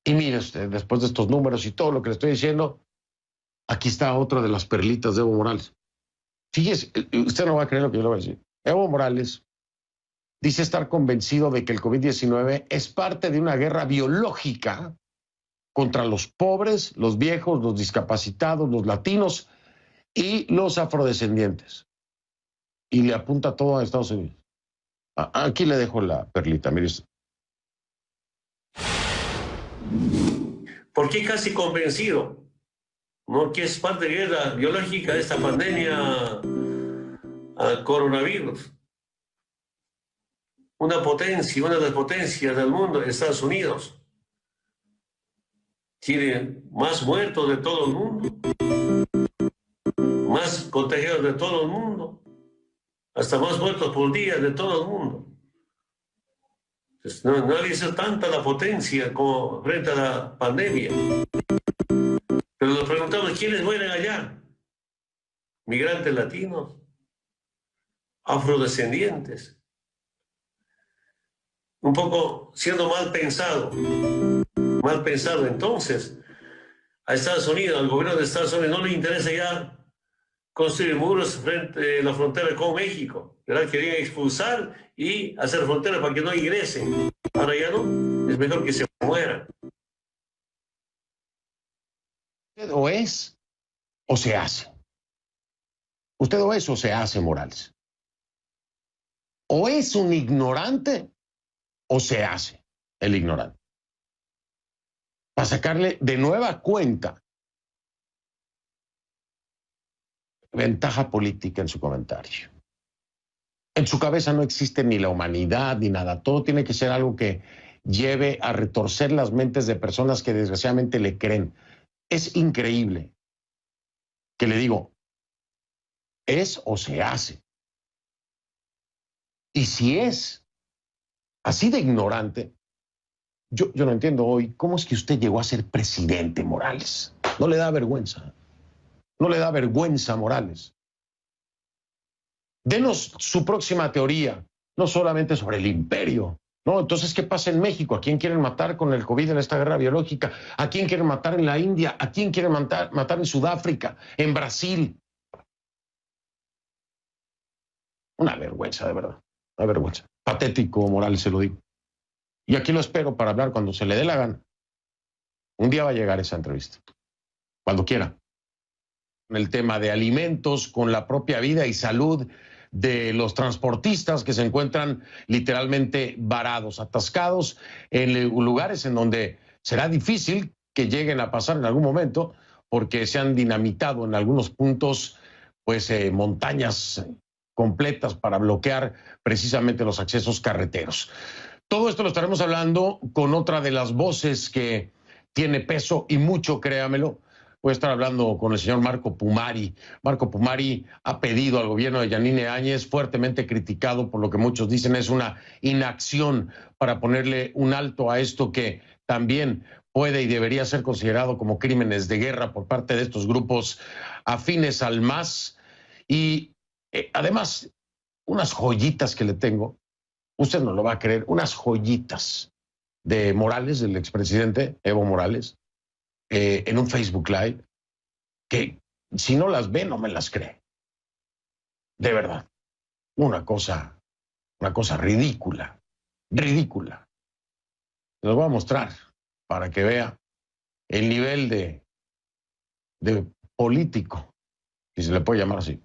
Y mire usted, después de estos números y todo lo que le estoy diciendo, aquí está otra de las perlitas de Evo Morales. Fíjese, usted no va a creer lo que yo le voy a decir. Evo Morales dice estar convencido de que el COVID-19 es parte de una guerra biológica contra los pobres, los viejos, los discapacitados, los latinos y los afrodescendientes. Y le apunta todo a Estados Unidos. Aquí le dejo la perlita, mire usted. ¿Por qué casi convencido? ¿No? Que es parte de la guerra biológica de esta pandemia al coronavirus. Una potencia, una de las potencias del mundo, Estados Unidos, tiene más muertos de todo el mundo, más contagiados de todo el mundo, hasta más muertos por día de todo el mundo. Entonces, no ha visto tanta la potencia como frente a la pandemia. Pero nos preguntamos, ¿quiénes mueren allá? Migrantes latinos, afrodescendientes. Un poco siendo mal pensado. Mal pensado. Entonces, a Estados Unidos, al gobierno de Estados Unidos, no le interesa ya construir muros frente a la frontera con México, ¿verdad? Querían expulsar y hacer frontera para que no ingresen. Ahora ya no, es mejor que se mueran. O es o se hace. Usted o es o se hace, Morales. O es un ignorante o se hace el ignorante. Para sacarle de nueva cuenta ventaja política en su comentario. En su cabeza no existe ni la humanidad ni nada. Todo tiene que ser algo que lleve a retorcer las mentes de personas que desgraciadamente le creen. Es increíble que le digo, es o se hace. Y si es así de ignorante, yo no entiendo hoy cómo es que usted llegó a ser presidente, Morales. ¿No le da vergüenza? ¿No le da vergüenza, Morales? Denos su próxima teoría, no solamente sobre el imperio. No, entonces, ¿qué pasa en México? ¿A quién quieren matar con el COVID en esta guerra biológica? ¿A quién quieren matar en la India? ¿A quién quieren matar en Sudáfrica? ¿En Brasil? Una vergüenza, de verdad. Una vergüenza. Patético, Morales, se lo digo. Y aquí lo espero para hablar cuando se le dé la gana. Un día va a llegar esa entrevista. Cuando quiera. El tema de alimentos, con la propia vida y salud de los transportistas que se encuentran literalmente varados, atascados en lugares en donde será difícil que lleguen a pasar en algún momento porque se han dinamitado en algunos puntos pues montañas completas para bloquear precisamente los accesos carreteros. Todo esto lo estaremos hablando con otra de las voces que tiene peso y mucho, créamelo. Voy a estar hablando con el señor Marco Pumari. Marco Pumari ha pedido al gobierno de Yanine Áñez, fuertemente criticado por lo que muchos dicen es una inacción para ponerle un alto a esto que también puede y debería ser considerado como crímenes de guerra por parte de estos grupos afines al MAS. Y además, unas joyitas que le tengo, usted no lo va a creer, unas joyitas de Morales, del expresidente Evo Morales, en un Facebook Live, que si no las ve, no me las cree. De verdad. Una cosa ridícula, ridícula. Se los voy a mostrar para que vea el nivel de político, si se le puede llamar así.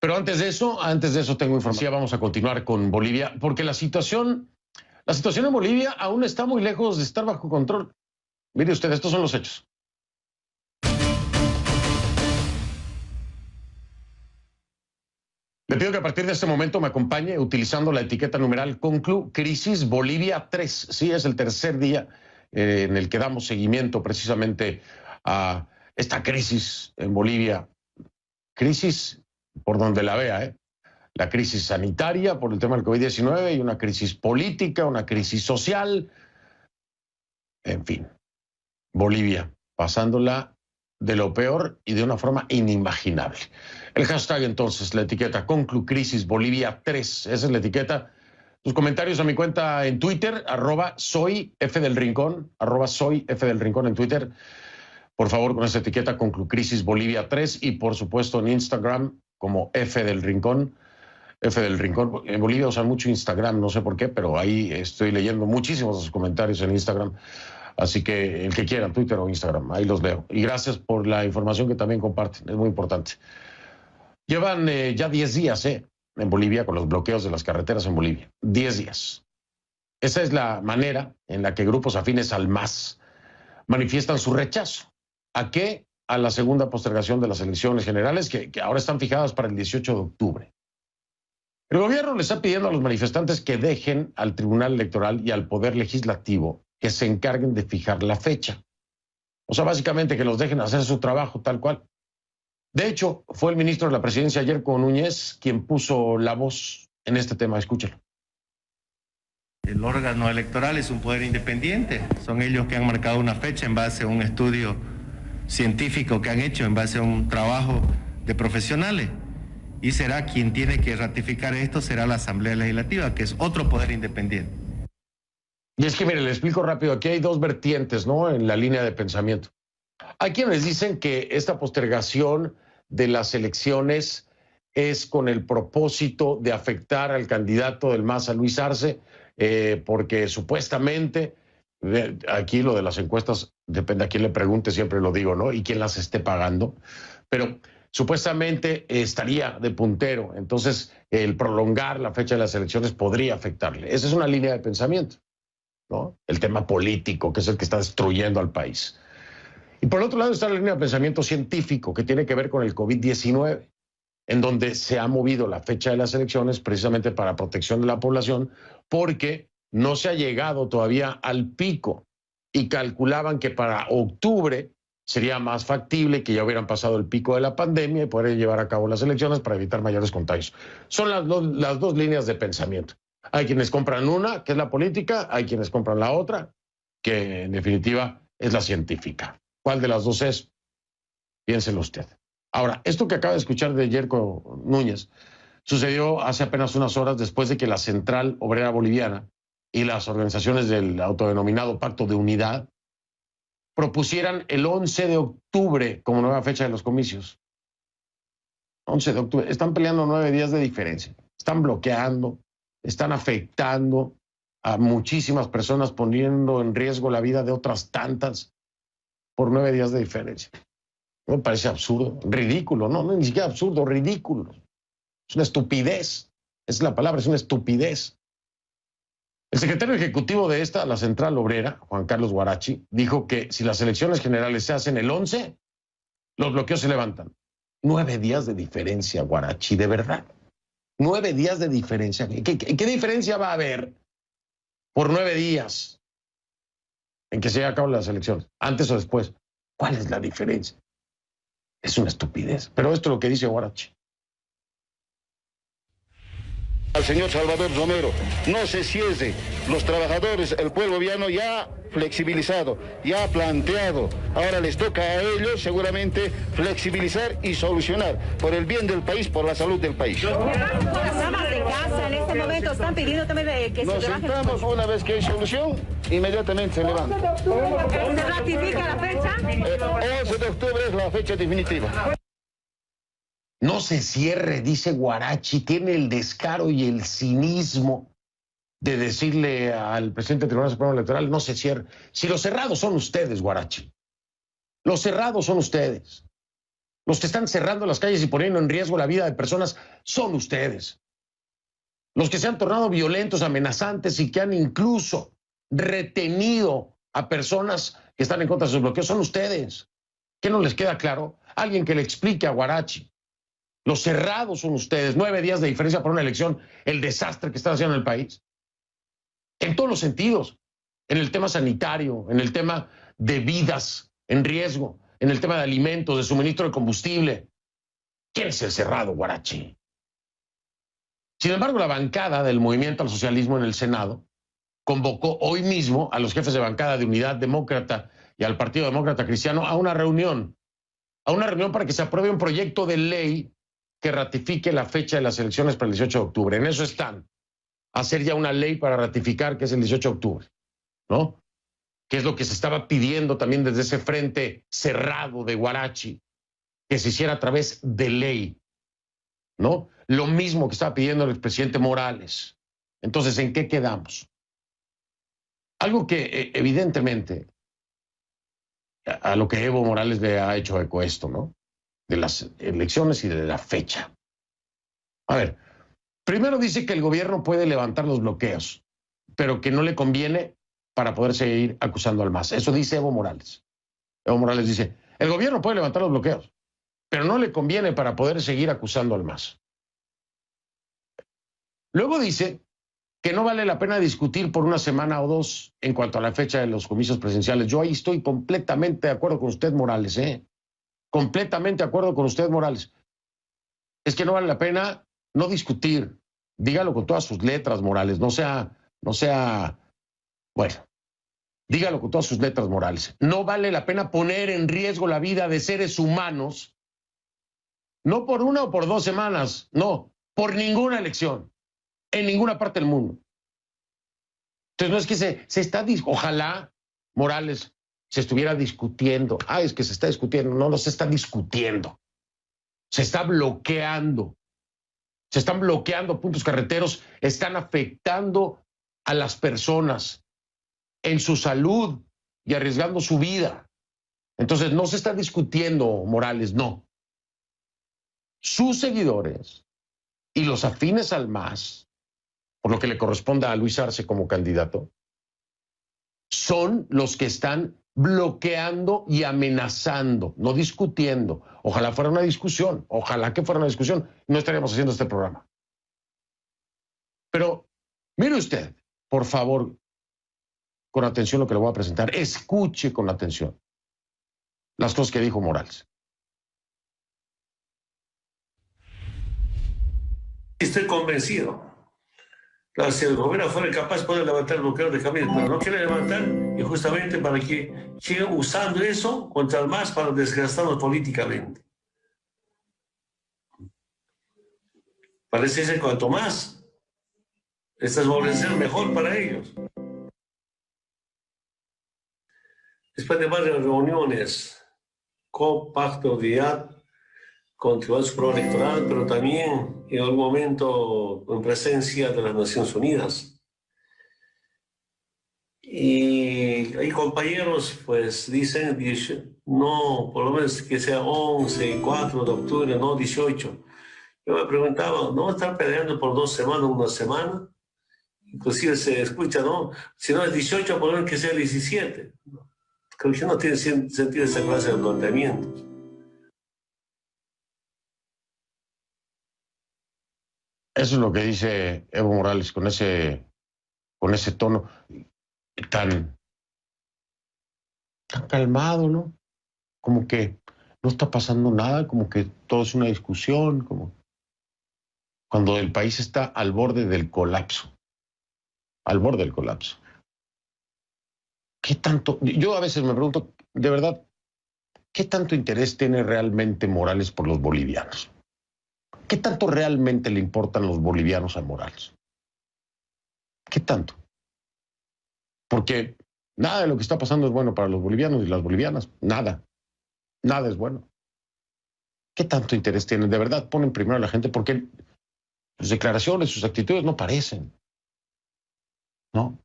Pero antes de eso tengo información. Vamos a continuar con Bolivia, porque la situación en Bolivia aún está muy lejos de estar bajo control. Mire usted, estos son los hechos. Le pido que a partir de este momento me acompañe utilizando la etiqueta numeral Conclu Crisis Bolivia 3. Sí, es el tercer día en el que damos seguimiento precisamente a esta crisis en Bolivia. Crisis por donde la vea, La crisis sanitaria por el tema del COVID-19 y una crisis política, una crisis social. En fin, Bolivia pasándola de lo peor y de una forma inimaginable. El hashtag entonces, la etiqueta Conclu Crisis Bolivia 3, esa es la etiqueta sus comentarios a mi cuenta en Twitter, @soyfdelrincón, @soyfdelrincón en Twitter. Por favor, con esa etiqueta Conclucrisis Bolivia 3 y por supuesto en Instagram como F del Rincón. F del Rincón. En Bolivia usan mucho Instagram, no sé por qué, pero ahí estoy leyendo muchísimos de sus comentarios en Instagram. Así que el que quiera, Twitter o Instagram, ahí los leo. Y gracias por la información que también comparten, es muy importante. Llevan ya 10 días en Bolivia con los bloqueos de las carreteras en Bolivia. 10 días. Esa es la manera en la que grupos afines al MAS manifiestan su rechazo. ¿A qué? A la segunda postergación de las elecciones generales que ahora están fijadas para el 18 de octubre. El gobierno le está pidiendo a los manifestantes que dejen al Tribunal Electoral y al Poder Legislativo que se encarguen de fijar la fecha. O sea, básicamente que los dejen hacer su trabajo tal cual. De hecho, fue el ministro de la Presidencia, Yerko Núñez, quien puso la voz en este tema. Escúchelo. El órgano electoral es un poder independiente. Son ellos que han marcado una fecha en base a un estudio científico que han hecho, en base a un trabajo de profesionales. Y será quien tiene que ratificar esto, será la Asamblea Legislativa, que es otro poder independiente. Y es que, mire, le explico rápido. Aquí hay dos vertientes, ¿no?, en la línea de pensamiento. Hay quienes dicen que esta postergación de las elecciones es con el propósito de afectar al candidato del MAS, a Luis Arce, porque supuestamente, aquí lo de las encuestas depende a quién le pregunte, siempre lo digo, ¿no?, y quién las esté pagando, pero supuestamente estaría de puntero, entonces el prolongar la fecha de las elecciones podría afectarle. Esa es una línea de pensamiento, ¿no? El tema político, que es el que está destruyendo al país. Y por otro lado está la línea de pensamiento científico, que tiene que ver con el COVID-19, en donde se ha movido la fecha de las elecciones precisamente para protección de la población, porque no se ha llegado todavía al pico y calculaban que para octubre sería más factible que ya hubieran pasado el pico de la pandemia y poder llevar a cabo las elecciones para evitar mayores contagios. Son las dos líneas de pensamiento. Hay quienes compran una, que es la política, hay quienes compran la otra, que en definitiva es la científica. ¿Cuál de las dos es? Piénselo usted. Ahora, esto que acaba de escuchar de Yerko Núñez sucedió hace apenas unas horas después de que la Central Obrera Boliviana y las organizaciones del autodenominado Pacto de Unidad propusieran el 11 de octubre como nueva fecha de los comicios. 11 de octubre. Están peleando 9 días de diferencia. Están bloqueando, están afectando a muchísimas personas, poniendo en riesgo la vida de otras tantas por 9 días de diferencia. Me parece absurdo, ridículo, no, ni siquiera absurdo, ridículo. Es una estupidez, es la palabra, es una estupidez. El secretario ejecutivo de la Central Obrera, Juan Carlos Guarachi, dijo que si las elecciones generales se hacen el 11, los bloqueos se levantan. 9 días de diferencia, Guarachi, de verdad. 9 días de diferencia. ¿Qué diferencia va a haber por 9 días en que se lleven a cabo las elecciones? ¿Antes o después? ¿Cuál es la diferencia? Es una estupidez. Pero esto es lo que dice Guarachi. Al señor Salvador Romero, no se cierre. Los trabajadores, el pueblo boliviano ya ha flexibilizado, ya ha planteado. Ahora les toca a ellos seguramente flexibilizar y solucionar por el bien del país, por la salud del país. Las amas de casa en este momento están pidiendo también que nos se trabaje. Nos sentamos una vez que hay solución, inmediatamente se levanta. ¿Se ratifica la fecha? 11 de octubre es la fecha definitiva. No se cierre, dice Guarachi, tiene el descaro y el cinismo de decirle al presidente del Tribunal Supremo Electoral, no se cierre. Si los cerrados son ustedes, Guarachi, los cerrados son ustedes. Los que están cerrando las calles y poniendo en riesgo la vida de personas son ustedes. Los que se han tornado violentos, amenazantes y que han incluso retenido a personas que están en contra de sus bloqueos son ustedes. ¿Qué no les queda claro? Alguien que le explique a Guarachi. Los cerrados son ustedes. 9 días de diferencia por una elección, el desastre que están haciendo en el país. En todos los sentidos. En el tema sanitario, en el tema de vidas en riesgo, en el tema de alimentos, de suministro de combustible. ¿Quién es el cerrado, Guarachi? Sin embargo, la bancada del Movimiento al Socialismo en el Senado convocó hoy mismo a los jefes de bancada de Unidad Demócrata y al Partido Demócrata Cristiano a una reunión para que se apruebe un proyecto de ley que ratifique la fecha de las elecciones para el 18 de octubre. En eso están. hacer ya una ley para ratificar, que es el 18 de octubre, ¿no? Que es lo que se estaba pidiendo también desde ese frente cerrado de Huarachi, que se hiciera a través de ley, ¿no? Lo mismo que estaba pidiendo el expresidente Morales. Entonces, ¿en qué quedamos? Algo que evidentemente a lo que Evo Morales le ha hecho eco esto, ¿no? De las elecciones y de la fecha. A ver, primero dice que el gobierno puede levantar los bloqueos, pero que no le conviene para poder seguir acusando al MAS. Eso dice Evo Morales. Evo Morales dice, el gobierno puede levantar los bloqueos, pero no le conviene para poder seguir acusando al MAS. Luego dice que no vale la pena discutir por una semana o dos en cuanto a la fecha de los comicios presidenciales. Yo ahí estoy completamente de acuerdo con usted, Morales, completamente de acuerdo con usted, Morales. Es que no vale la pena no discutir. Dígalo con todas sus letras, Morales. No sea, bueno, dígalo con todas sus letras, Morales. No vale la pena poner en riesgo la vida de seres humanos, no por una o por 2 semanas, no, por ninguna elección, en ninguna parte del mundo. Entonces no es que se está, ojalá, Morales, se estuviera discutiendo. Es que se está discutiendo. No se está discutiendo. Se está bloqueando. Se están bloqueando puntos carreteros, están afectando a las personas en su salud y arriesgando su vida. Entonces no se está discutiendo, Morales, no. Sus seguidores y los afines al MAS, por lo que le corresponda a Luis Arce como candidato, son los que están bloqueando y amenazando, no discutiendo. Ojalá fuera una discusión, ojalá que fuera una discusión, no estaríamos haciendo este programa. Pero mire usted, por favor, con atención lo que le voy a presentar, escuche con atención las cosas que dijo Morales. Estoy convencido. Claro, si el gobierno fuera capaz de poder levantar el bloqueo de caminos, pero no quiere levantar, y justamente para que sigan usando eso contra el MAS para desgastarnos políticamente. Parece ser cuanto más les favorecer mejor para ellos. Después de varias reuniones con Pacto de Unidad, con Tribunal Supremo Electoral, pero también en algún momento en presencia de las Naciones Unidas. Y hay compañeros, pues dicen, no, por lo menos que sea 11, 4 de octubre, no 18. Yo me preguntaba, ¿no están peleando por 2 semanas, una semana? Inclusive se escucha, ¿no? Si no es 18, por lo menos que sea 17. Creo que no tiene sentido esa clase de planteamientos. Eso es lo que dice Evo Morales con ese tono tan calmado, ¿no? Como que no está pasando nada, como que todo es una discusión, como cuando el país está al borde del colapso. Al borde del colapso. ¿Qué tanto? Yo a veces me pregunto, de verdad, ¿qué tanto interés tiene realmente Morales por los bolivianos? ¿Qué tanto realmente le importan los bolivianos a Morales? ¿Qué tanto? Porque nada de lo que está pasando es bueno para los bolivianos y las bolivianas. Nada. Nada es bueno. ¿Qué tanto interés tienen? De verdad ponen primero a la gente porque sus declaraciones, sus actitudes no parecen. ¿No?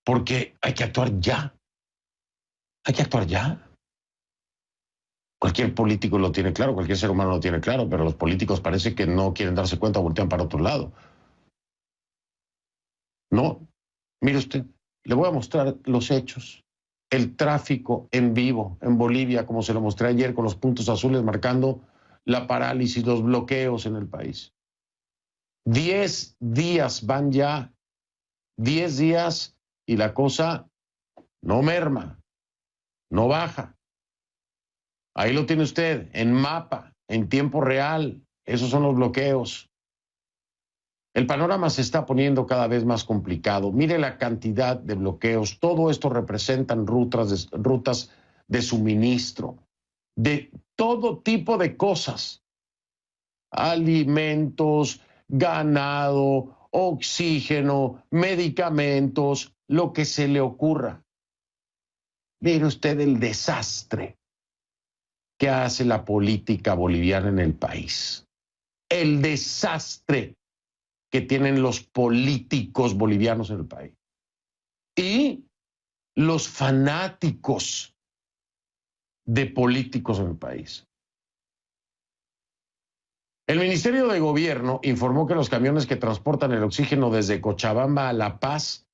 Porque hay que actuar ya. Hay que actuar ya. Cualquier político lo tiene claro, cualquier ser humano lo tiene claro, pero los políticos parece que no quieren darse cuenta, voltean para otro lado. No, mire usted, le voy a mostrar los hechos. El tráfico en vivo en Bolivia, como se lo mostré ayer con los puntos azules marcando la parálisis, los bloqueos en el país. 10 días van ya, 10 días y la cosa no merma, no baja. Ahí lo tiene usted, en mapa, en tiempo real. Esos son los bloqueos. El panorama se está poniendo cada vez más complicado. Mire la cantidad de bloqueos. Todo esto representan rutas de suministro, de todo tipo de cosas. Alimentos, ganado, oxígeno, medicamentos, lo que se le ocurra. Mire usted el desastre que hace la política boliviana en el país. El desastre que tienen los políticos bolivianos en el país. Y los fanáticos de políticos en el país. El Ministerio de Gobierno informó que los camiones que transportan el oxígeno desde Cochabamba a La Paz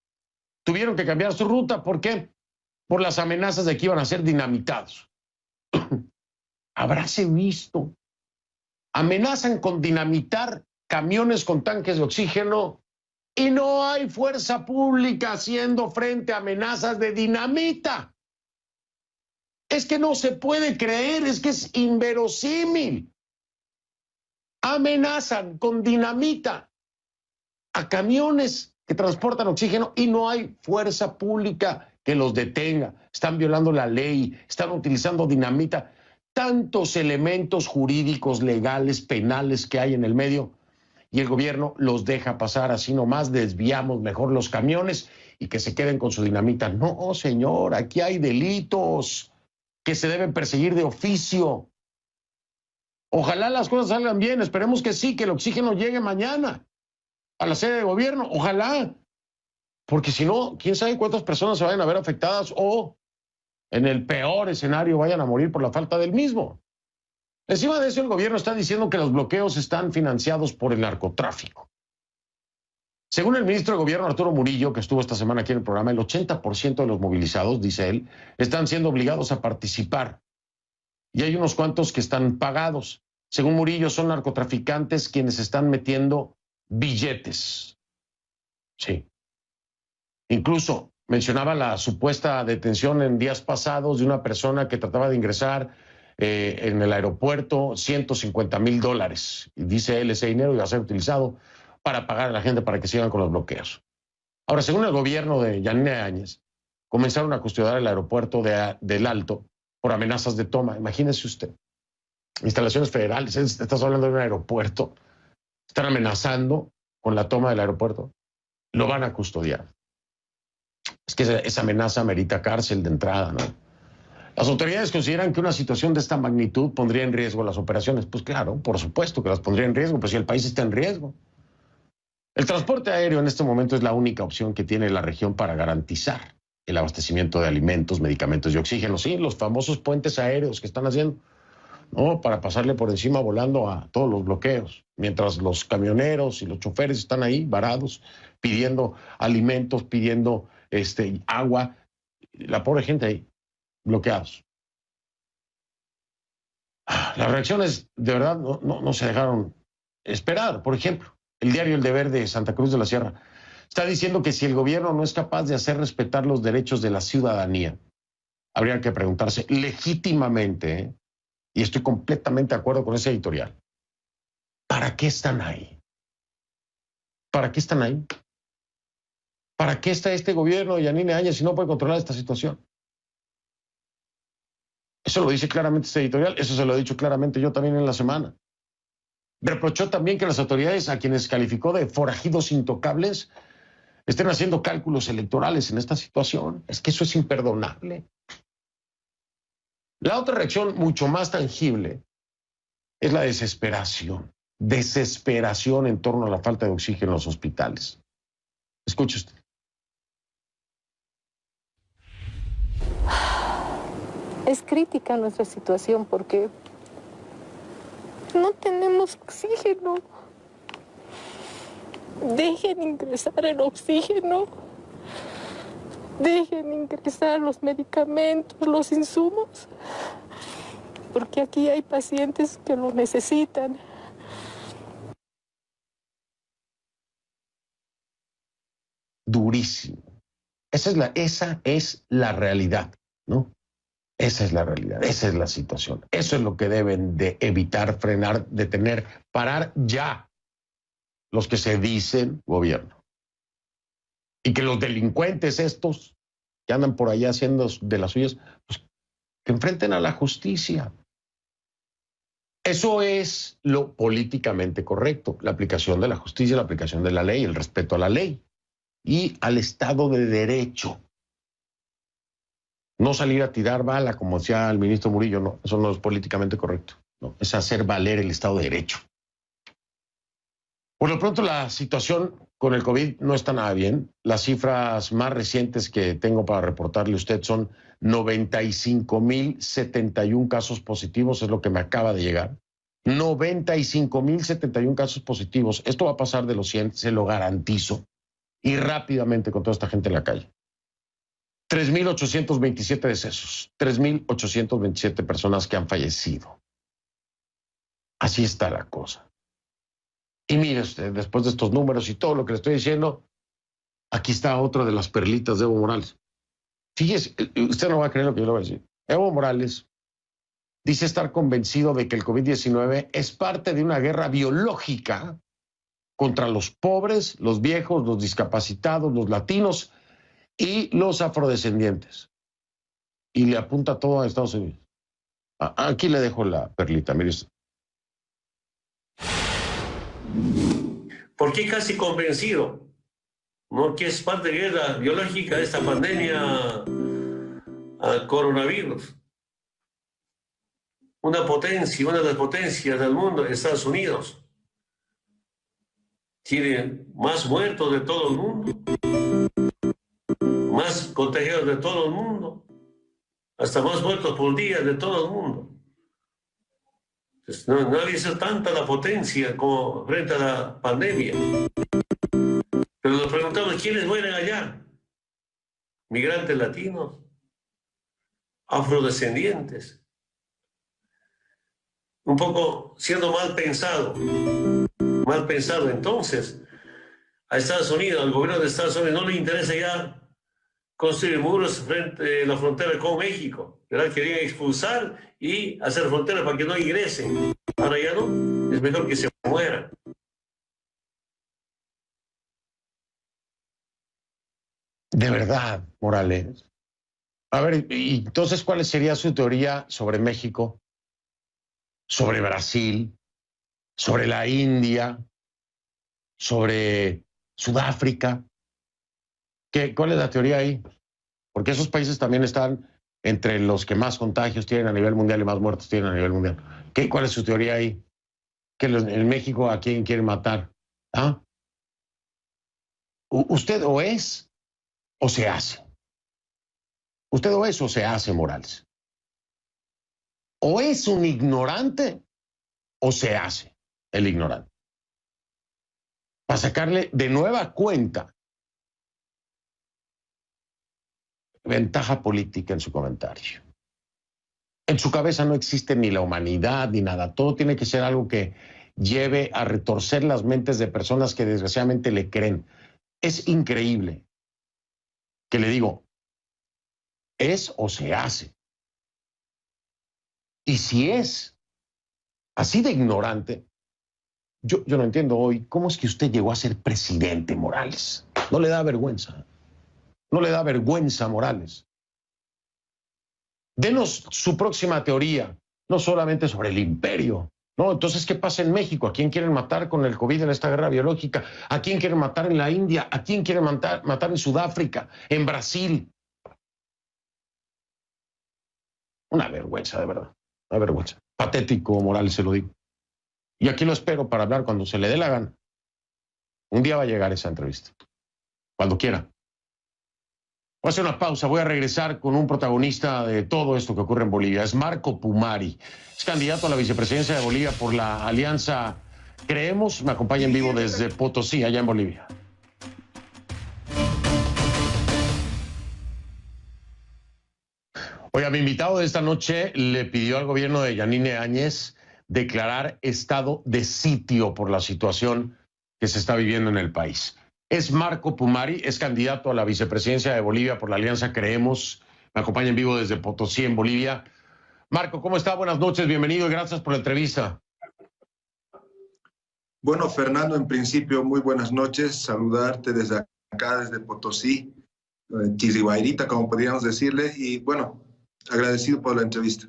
tuvieron que cambiar su ruta. ¿Por qué? Por las amenazas de que iban a ser dinamitados. Habráse visto. Amenazan con dinamitar camiones con tanques de oxígeno y no hay fuerza pública haciendo frente a amenazas de dinamita. Es que no se puede creer, es que es inverosímil. Amenazan con dinamita a camiones que transportan oxígeno y no hay fuerza pública que los detenga. Están violando la ley, están utilizando dinamita. Tantos elementos jurídicos, legales, penales que hay en el medio y el gobierno los deja pasar así nomás, desviamos mejor los camiones y que se queden con su dinamita. No, señor, aquí hay delitos que se deben perseguir de oficio. Ojalá las cosas salgan bien, esperemos que sí, que el oxígeno llegue mañana a la sede de gobierno, ojalá, porque si no, quién sabe cuántas personas se vayan a ver afectadas o, en el peor escenario, vayan a morir por la falta del mismo. Encima de eso, el gobierno está diciendo que los bloqueos están financiados por el narcotráfico. Según el ministro de Gobierno, Arturo Murillo, que estuvo esta semana aquí en el programa, el 80% de los movilizados, dice él, están siendo obligados a participar. Y hay unos cuantos que están pagados. Según Murillo, son narcotraficantes quienes están metiendo billetes. Sí. Incluso mencionaba la supuesta detención en días pasados de una persona que trataba de ingresar en el aeropuerto $150,000. Y dice él, ese dinero iba a ser utilizado para pagar a la gente para que sigan con los bloqueos. Ahora, según el gobierno de Yanine Áñez, comenzaron a custodiar el aeropuerto del Alto por amenazas de toma. Imagínese usted. Instalaciones federales, estás hablando de un aeropuerto, están amenazando con la toma del aeropuerto, lo van a custodiar. Es que esa amenaza merita cárcel de entrada, ¿no? Las autoridades consideran que una situación de esta magnitud pondría en riesgo las operaciones. Pues claro, por supuesto que las pondría en riesgo, pues si el país está en riesgo. El transporte aéreo en este momento es la única opción que tiene la región para garantizar el abastecimiento de alimentos, medicamentos y oxígeno. Sí, los famosos puentes aéreos que están haciendo, ¿no? Para pasarle por encima volando a todos los bloqueos, mientras los camioneros y los choferes están ahí varados, pidiendo alimentos, pidiendo agua. La pobre gente ahí, bloqueados. Las reacciones de verdad no se dejaron esperar. Por ejemplo, el diario El Deber de Santa Cruz de la Sierra está diciendo que si el gobierno no es capaz de hacer respetar los derechos de la ciudadanía, habría que preguntarse legítimamente, y estoy completamente de acuerdo con ese editorial, ¿para qué están ahí? ¿Para qué están ahí? ¿Para qué está este gobierno de Yanine Áñez si no puede controlar esta situación? Eso lo dice claramente este editorial, eso se lo he dicho claramente yo también en la semana. Reprochó también que las autoridades a quienes calificó de forajidos intocables estén haciendo cálculos electorales en esta situación. Es que eso es imperdonable. La otra reacción mucho más tangible es la desesperación. Desesperación en torno a la falta de oxígeno en los hospitales. Escuche usted. Es crítica nuestra situación porque no tenemos oxígeno. Dejen ingresar el oxígeno. Dejen ingresar los medicamentos, los insumos. Porque aquí hay pacientes que lo necesitan. Durísimo. Esa es la realidad, ¿no? Esa es la realidad, esa es la situación. Eso es lo que deben de evitar, frenar, detener, parar ya los que se dicen gobierno. Y que los delincuentes estos que andan por allá haciendo de las suyas, pues que enfrenten a la justicia. Eso es lo políticamente correcto, la aplicación de la justicia, la aplicación de la ley, el respeto a la ley y al Estado de Derecho. No salir a tirar bala, como decía el ministro Murillo, no, eso no es políticamente correcto. No, es hacer valer el Estado de Derecho. Por lo pronto, la situación con el COVID no está nada bien. Las cifras más recientes que tengo para reportarle a usted son 95,071 casos positivos, es lo que me acaba de llegar. 95,071 casos positivos. Esto va a pasar de los 100, se lo garantizo, y rápidamente con toda esta gente en la calle. 3,827 decesos, 3,827 personas que han fallecido. Así está la cosa. Y mire usted, después de estos números y todo lo que le estoy diciendo, aquí está otra de las perlitas de Evo Morales. Fíjese, usted no va a creer lo que yo le voy a decir. Evo Morales dice estar convencido de que el COVID-19 es parte de una guerra biológica contra los pobres, los viejos, los discapacitados, los latinos y los afrodescendientes. Y le apunta todo a Estados Unidos. Aquí le dejo la perlita, mire usted. ¿Por qué casi convencido? ¿No? Que es parte de la guerra biológica de esta pandemia al coronavirus. Una potencia, una de las potencias del mundo, Estados Unidos, tiene más muertos de todo el mundo, más contagiados de todo el mundo, hasta más muertos por día de todo el mundo. No ha visto tanta la potencia como frente a la pandemia. Pero nos preguntamos, ¿quiénes mueren allá? Migrantes latinos, afrodescendientes. Un poco siendo mal pensado. Mal pensado. Entonces, a Estados Unidos, al gobierno de Estados Unidos, no le interesa ya construir muros frente a la frontera con México, ¿verdad? Querían expulsar y hacer frontera para que no ingresen. Ahora ya no, es mejor que se mueran. De verdad, Morales. A ver, y entonces, ¿cuál sería su teoría sobre México, sobre Brasil, sobre la India, sobre Sudáfrica? ¿Cuál es la teoría ahí? Porque esos países también están entre los que más contagios tienen a nivel mundial y más muertos tienen a nivel mundial. ¿Cuál es su teoría ahí? Que en México a quién quieren matar. ¿Ah? ¿Usted o es o se hace? ¿Usted o es o se hace, Morales? ¿O es un ignorante o se hace el ignorante? Para sacarle de nueva cuenta ventaja política en su comentario. En su cabeza no existe ni la humanidad ni nada. Todo tiene que ser algo que lleve a retorcer las mentes de personas que desgraciadamente le creen. Es increíble que le digo, es o se hace. Y si es así de ignorante, yo no entiendo hoy cómo es que usted llegó a ser presidente, Morales. ¿No le da vergüenza? ¿No le da vergüenza, Morales? Denos su próxima teoría, no solamente sobre el imperio. No, entonces, ¿qué pasa en México? ¿A quién quieren matar con el COVID en esta guerra biológica? ¿A quién quieren matar en la India? ¿A quién quieren matar en Sudáfrica? ¿En Brasil? Una vergüenza, de verdad. Una vergüenza. Patético, Morales, se lo digo. Y aquí lo espero para hablar cuando se le dé la gana. Un día va a llegar esa entrevista. Cuando quiera. Voy a hacer una pausa, voy a regresar con un protagonista de todo esto que ocurre en Bolivia. Es Marco Pumari. Es candidato a la vicepresidencia de Bolivia por la Alianza Creemos. Me acompaña en vivo desde Potosí, allá en Bolivia. Oiga, mi invitado de esta noche le pidió al gobierno de Yanine Áñez declarar estado de sitio por la situación que se está viviendo en el país. Es Marco Pumari, es candidato a la vicepresidencia de Bolivia por la Alianza Creemos. Me acompaña en vivo desde Potosí, en Bolivia. Marco, ¿cómo está? Buenas noches, bienvenido y gracias por la entrevista. Bueno, Fernando, en principio, muy buenas noches. Saludarte desde acá, desde Potosí, Chiribairita, como podríamos decirle. Y bueno, agradecido por la entrevista.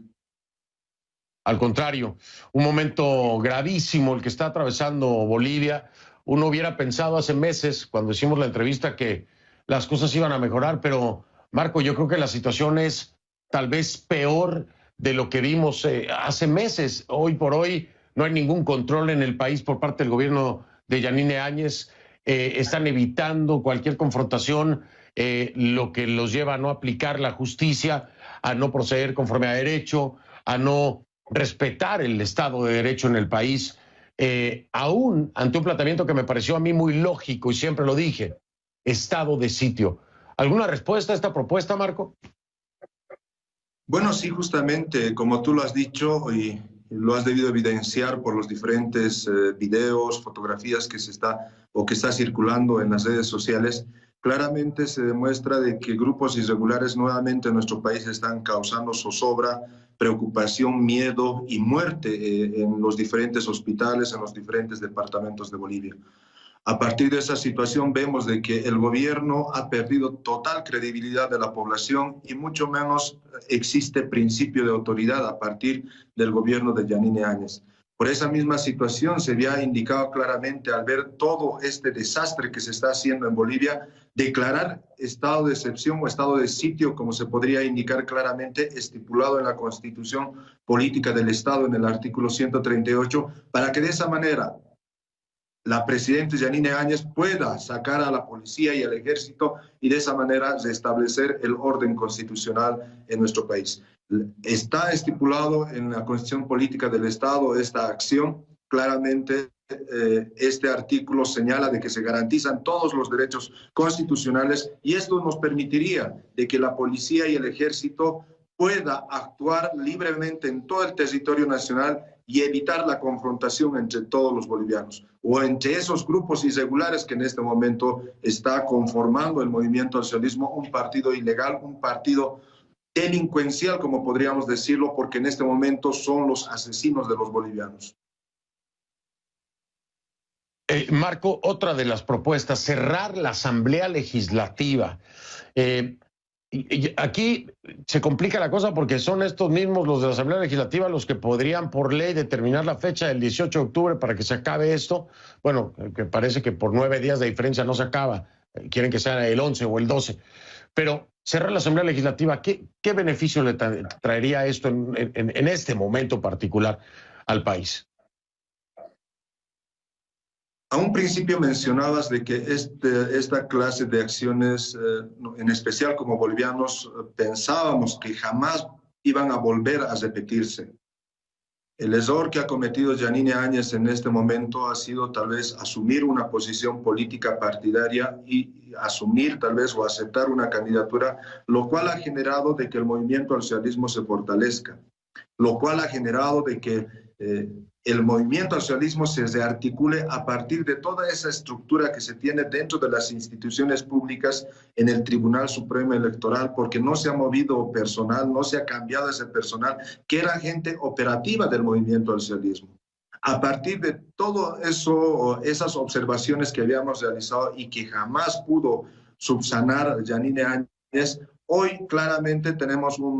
Al contrario, un momento gravísimo el que está atravesando Bolivia. Uno hubiera pensado hace meses, cuando hicimos la entrevista, que las cosas iban a mejorar, pero Marco, yo creo que la situación es tal vez peor de lo que vimos hace meses. Hoy por hoy no hay ningún control en el país por parte del gobierno de Yanine Áñez. Están evitando cualquier confrontación, lo que los lleva a no aplicar la justicia, a no proceder conforme a derecho, a no respetar el Estado de Derecho en el país, aún ante un planteamiento que me pareció a mí muy lógico y siempre lo dije, estado de sitio. ¿Alguna respuesta a esta propuesta, Marco? Bueno, sí, justamente, como tú lo has dicho y lo has debido evidenciar por los diferentes videos, fotografías que está circulando en las redes sociales, claramente se demuestra de que grupos irregulares nuevamente en nuestro país están causando zozobra, preocupación, miedo y muerte en los diferentes hospitales, en los diferentes departamentos de Bolivia. A partir de esa situación vemos de que el gobierno ha perdido total credibilidad de la población y mucho menos existe principio de autoridad a partir del gobierno de Yanine Áñez. Por esa misma situación se había indicado claramente al ver todo este desastre que se está haciendo en Bolivia, declarar estado de excepción o estado de sitio, como se podría indicar claramente, estipulado en la Constitución Política del Estado en el artículo 138, para que de esa manera la presidenta Yanine Áñez pueda sacar a la policía y al ejército y de esa manera restablecer el orden constitucional en nuestro país. Está estipulado en la Constitución Política del Estado esta acción. Claramente este artículo señala de que se garantizan todos los derechos constitucionales y esto nos permitiría de que la policía y el ejército pueda actuar libremente en todo el territorio nacional y evitar la confrontación entre todos los bolivianos o entre esos grupos irregulares que en este momento está conformando el movimiento al socialismo, un partido ilegal, un partido delincuencial, como podríamos decirlo, porque en este momento son los asesinos de los bolivianos. Marco, otra de las propuestas, cerrar la Asamblea Legislativa. Y aquí se complica la cosa porque son estos mismos, los de la Asamblea Legislativa, los que podrían por ley determinar la fecha del 18 de octubre para que se acabe esto. Bueno, que parece que por 9 días de diferencia no se acaba. Quieren que sea el 11 o el 12. Pero cerrar la Asamblea Legislativa, ¿qué beneficio le traería esto en este momento particular al país? A un principio mencionabas de que esta clase de acciones, en especial como bolivianos, pensábamos que jamás iban a volver a repetirse. El error que ha cometido Yanine Áñez en este momento ha sido tal vez asumir una posición política partidaria y asumir tal vez o aceptar una candidatura, lo cual ha generado de que el movimiento al socialismo se fortalezca, lo cual ha generado de que el movimiento al socialismo se rearticule a partir de toda esa estructura que se tiene dentro de las instituciones públicas en el Tribunal Supremo Electoral, porque no se ha movido personal, no se ha cambiado ese personal, que era gente operativa del movimiento al socialismo. A partir de todo eso, esas observaciones que habíamos realizado y que jamás pudo subsanar Yanine Áñez, hoy claramente tenemos un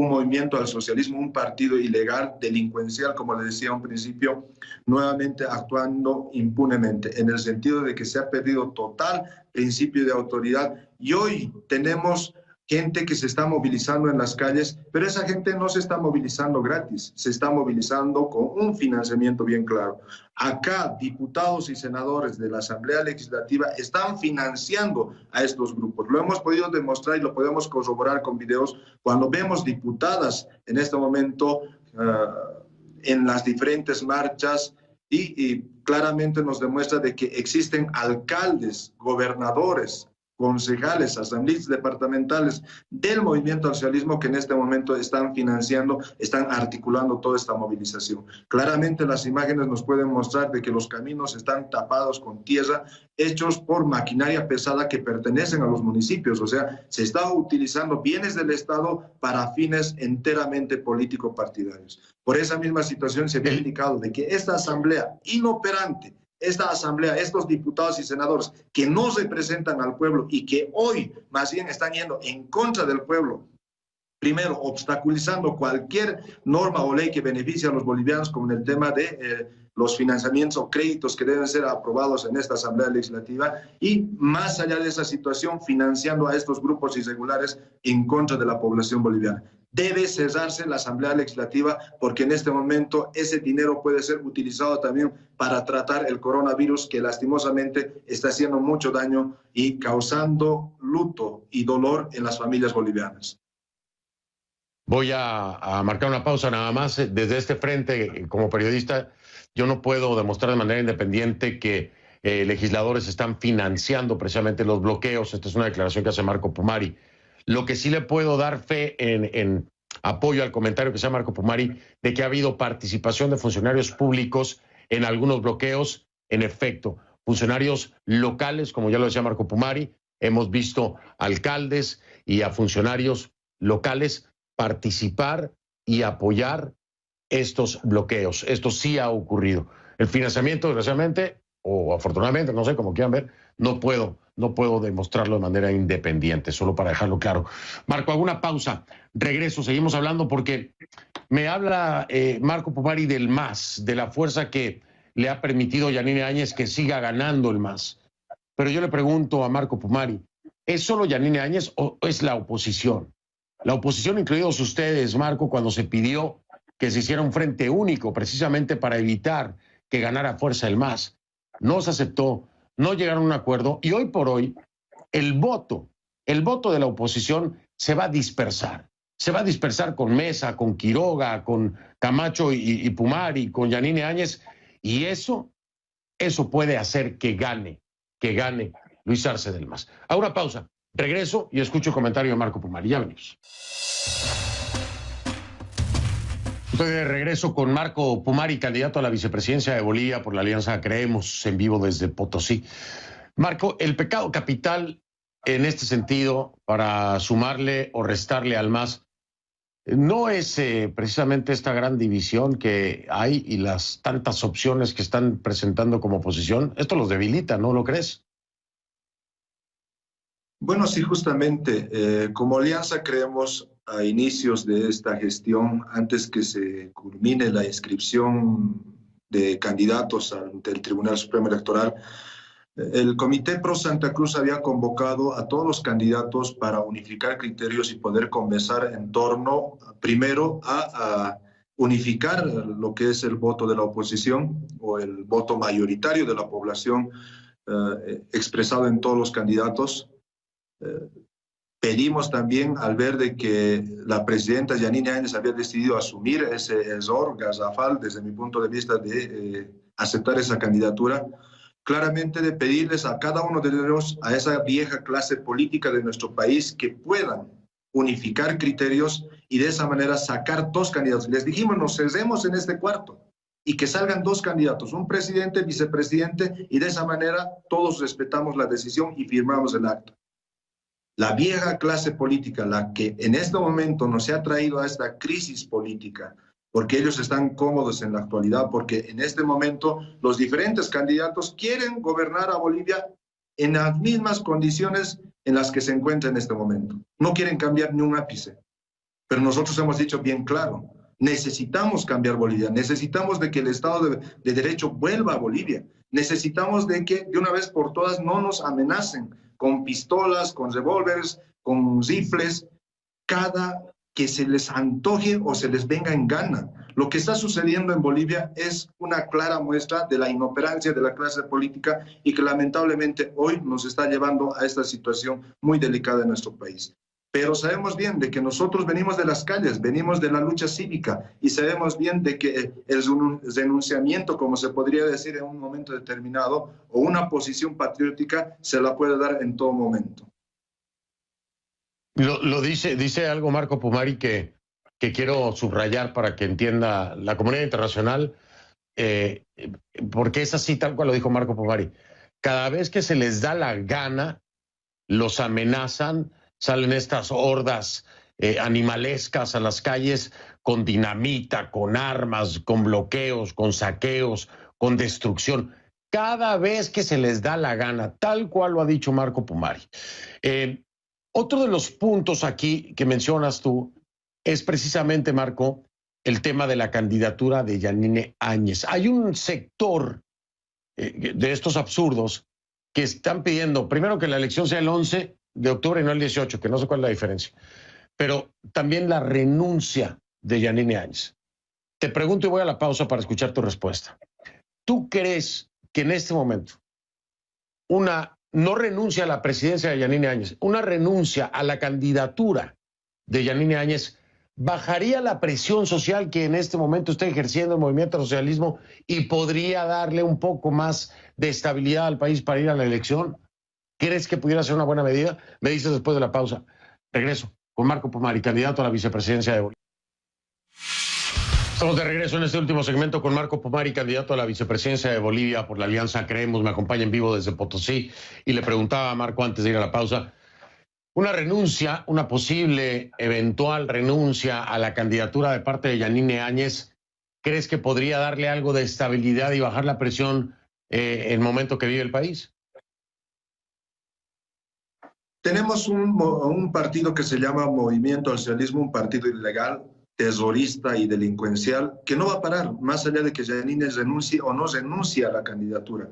movimiento al socialismo, un partido ilegal, delincuencial, como le decía a un principio, nuevamente actuando impunemente, en el sentido de que se ha perdido total principio de autoridad y hoy tenemos gente que se está movilizando en las calles, pero esa gente no se está movilizando gratis, se está movilizando con un financiamiento bien claro. Acá, diputados y senadores de la Asamblea Legislativa están financiando a estos grupos. Lo hemos podido demostrar y lo podemos corroborar con videos cuando vemos diputadas en este momento en las diferentes marchas y claramente nos demuestra de que existen alcaldes, gobernadores, concejales, asambleístas departamentales del movimiento al socialismo que en este momento están financiando, están articulando toda esta movilización. Claramente las imágenes nos pueden mostrar de que los caminos están tapados con tierra, hechos por maquinaria pesada que pertenecen a los municipios, o sea, se está utilizando bienes del Estado para fines enteramente político-partidarios. Por esa misma situación se había indicado de que esta asamblea inoperante, esta asamblea, estos diputados y senadores que no representan al pueblo y que hoy más bien están yendo en contra del pueblo Primero, obstaculizando cualquier norma o ley que beneficie a los bolivianos, como en el tema de los financiamientos o créditos que deben ser aprobados en esta Asamblea Legislativa, y más allá de esa situación, financiando a estos grupos irregulares en contra de la población boliviana. Debe cerrarse la Asamblea Legislativa porque en este momento ese dinero puede ser utilizado también para tratar el coronavirus, que lastimosamente está haciendo mucho daño y causando luto y dolor en las familias bolivianas. Voy a marcar una pausa nada más. Desde este frente, como periodista, yo no puedo demostrar de manera independiente que legisladores están financiando precisamente los bloqueos. Esta es una declaración que hace Marco Pumari. Lo que sí le puedo dar fe en apoyo al comentario que hace Marco Pumari de que ha habido participación de funcionarios públicos en algunos bloqueos. En efecto, funcionarios locales, como ya lo decía Marco Pumari, hemos visto alcaldes y a funcionarios locales participar y apoyar estos bloqueos. Esto sí ha ocurrido. El financiamiento, desgraciadamente, o afortunadamente, no sé, como quieran ver, no puedo demostrarlo de manera independiente, solo para dejarlo claro. Marco, hago una pausa. Regreso, seguimos hablando porque me habla Marco Pumari del MAS, de la fuerza que le ha permitido a Yanine Áñez que siga ganando el MAS. Pero yo le pregunto a Marco Pumari, ¿es solo Yanine Áñez o es la oposición? La oposición, incluidos ustedes, Marco, cuando se pidió que se hiciera un frente único precisamente para evitar que ganara fuerza el MAS, no se aceptó, no llegaron a un acuerdo y hoy por hoy el voto de la oposición se va a dispersar. Se va a dispersar con Mesa, con Quiroga, con Camacho y Pumari, con Yanine Áñez, y eso puede hacer que gane Luis Arce del MAS. A una pausa. Regreso y escucho el comentario de Marco Pumari. Ya venimos. Estoy de regreso con Marco Pumari, candidato a la vicepresidencia de Bolivia por la Alianza Creemos, en vivo desde Potosí. Marco, el pecado capital en este sentido, para sumarle o restarle al MAS, no es precisamente esta gran división que hay y las tantas opciones que están presentando como oposición. Esto los debilita, ¿no lo crees? Bueno, sí, justamente, como Alianza Creemos, a inicios de esta gestión, antes que se culmine la inscripción de candidatos ante el Tribunal Supremo Electoral, el Comité Pro Santa Cruz había convocado a todos los candidatos para unificar criterios y poder conversar en torno, primero, a unificar lo que es el voto de la oposición o el voto mayoritario de la población expresado en todos los candidatos. Pedimos también, al ver de que la presidenta Yanine Áñez había decidido asumir ese error garrafal, desde mi punto de vista, de aceptar esa candidatura, claramente de pedirles a cada uno de ellos, a esa vieja clase política de nuestro país, que puedan unificar criterios y de esa manera sacar dos candidatos. Les dijimos, nos cerremos en este cuarto y que salgan dos candidatos, un presidente, vicepresidente, y de esa manera todos respetamos la decisión y firmamos el acto. La vieja clase política, la que en este momento nos ha traído a esta crisis política, porque ellos están cómodos en la actualidad, porque en este momento los diferentes candidatos quieren gobernar a Bolivia en las mismas condiciones en las que se encuentra en este momento. No quieren cambiar ni un ápice. Pero nosotros hemos dicho bien claro, necesitamos cambiar Bolivia, necesitamos de que el Estado de Derecho vuelva a Bolivia, necesitamos de que de una vez por todas no nos amenacen con pistolas, con revólveres, con rifles, cada que se les antoje o se les venga en gana. Lo que está sucediendo en Bolivia es una clara muestra de la inoperancia de la clase política y que lamentablemente hoy nos está llevando a esta situación muy delicada en nuestro país. Pero sabemos bien de que nosotros venimos de las calles, venimos de la lucha cívica y sabemos bien de que el renunciamiento, como se podría decir en un momento determinado, o una posición patriótica, se la puede dar en todo momento. Lo dice algo Marco Pumari que quiero subrayar para que entienda la comunidad internacional, porque es así tal cual lo dijo Marco Pumari. Cada vez que se les da la gana, los amenazan, salen estas hordas animalescas a las calles con dinamita, con armas, con bloqueos, con saqueos, con destrucción. Cada vez que se les da la gana, tal cual lo ha dicho Marco Pumari. Otro de los puntos aquí que mencionas tú es precisamente, Marco, el tema de la candidatura de Yanine Áñez. Hay un sector de estos absurdos que están pidiendo, primero, que la elección sea el 11 de octubre y no el 18, que no sé cuál es la diferencia, pero también la renuncia de Yanine Áñez. Te pregunto y voy a la pausa para escuchar tu respuesta. ¿Tú crees que en este momento no renuncia a la presidencia de Yanine Áñez, una renuncia a la candidatura de Yanine Áñez, bajaría la presión social que en este momento está ejerciendo el movimiento al socialismo y podría darle un poco más de estabilidad al país para ir a la elección? ¿Crees que pudiera ser una buena medida? Me dices después de la pausa. Regreso con Marco Pomari, candidato a la vicepresidencia de Bolivia. Estamos de regreso en este último segmento con Marco Pomari, candidato a la vicepresidencia de Bolivia por la Alianza Creemos. Me acompaña en vivo desde Potosí y le preguntaba a Marco antes de ir a la pausa, una renuncia, una posible, eventual renuncia a la candidatura de parte de Yanine Áñez, ¿crees que podría darle algo de estabilidad y bajar la presión en el momento que vive el país? Tenemos un partido que se llama Movimiento al Socialismo, un partido ilegal, terrorista y delincuencial, que no va a parar, más allá de que Yanine renuncie o no renuncie a la candidatura.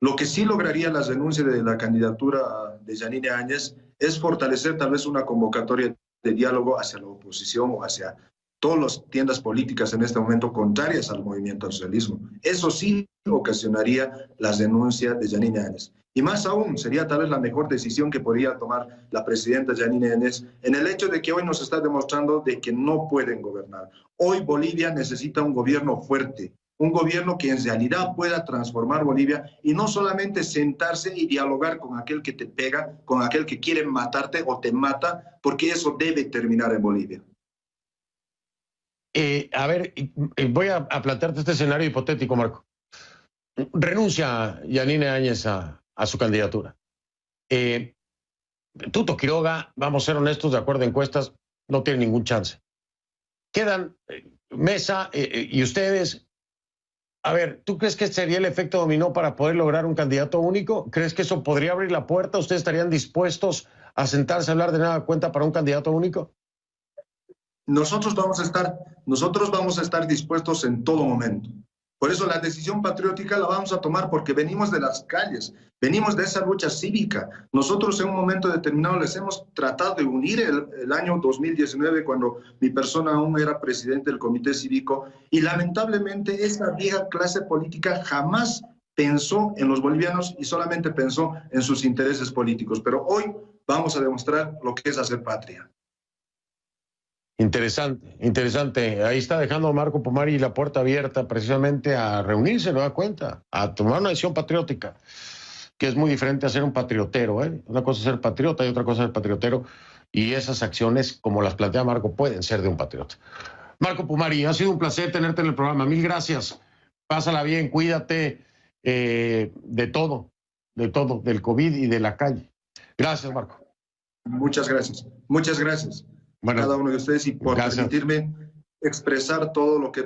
Lo que sí lograría la renuncia de la candidatura de Yanine Áñez es fortalecer tal vez una convocatoria de diálogo hacia la oposición o hacia todas las tiendas políticas en este momento contrarias al movimiento al socialismo. Eso sí ocasionaría la renuncia de Yanine Áñez. Y más aún, sería tal vez la mejor decisión que podría tomar la presidenta Yanine Áñez en el hecho de que hoy nos está demostrando de que no pueden gobernar. Hoy Bolivia necesita un gobierno fuerte, un gobierno que en realidad pueda transformar Bolivia y no solamente sentarse y dialogar con aquel que te pega, con aquel que quiere matarte o te mata, porque eso debe terminar en Bolivia. A ver, voy a plantearte este escenario hipotético, Marco. Renuncia Yanine Áñez a su candidatura. Tuto Quiroga, vamos a ser honestos, de acuerdo a encuestas, no tiene ningún chance. Quedan Mesa y ustedes. A ver, ¿tú crees que sería el efecto dominó para poder lograr un candidato único? ¿Crees que eso podría abrir la puerta? ¿Ustedes estarían dispuestos a sentarse a hablar de nada cuenta para un candidato único? Nosotros vamos a estar dispuestos en todo momento. Por eso la decisión patriótica la vamos a tomar porque venimos de las calles, venimos de esa lucha cívica. Nosotros en un momento determinado les hemos tratado de unir el año 2019 cuando mi persona aún era presidente del comité cívico y lamentablemente esa vieja clase política jamás pensó en los bolivianos y solamente pensó en sus intereses políticos. Pero hoy vamos a demostrar lo que es hacer patria. Interesante, interesante. Ahí está dejando a Marco Pomari la puerta abierta precisamente a reunirse, ¿no da cuenta? A tomar una decisión patriótica, que es muy diferente a ser un patriotero, ¿eh? Una cosa es ser patriota y otra cosa es ser patriotero, y esas acciones, como las plantea Marco, pueden ser de un patriota. Marco Pomari, ha sido un placer tenerte en el programa. Mil gracias. Pásala bien, cuídate de todo, del COVID y de la calle. Gracias, Marco. Muchas gracias. Muchas gracias. Bueno, cada uno de ustedes y por permitirme expresar todo lo que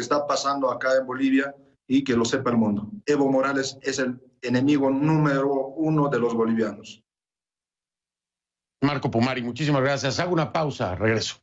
está pasando acá en Bolivia y que lo sepa el mundo. Evo Morales es el enemigo número 1 de los bolivianos. Marco Pomari, muchísimas gracias. Hago una pausa, regreso.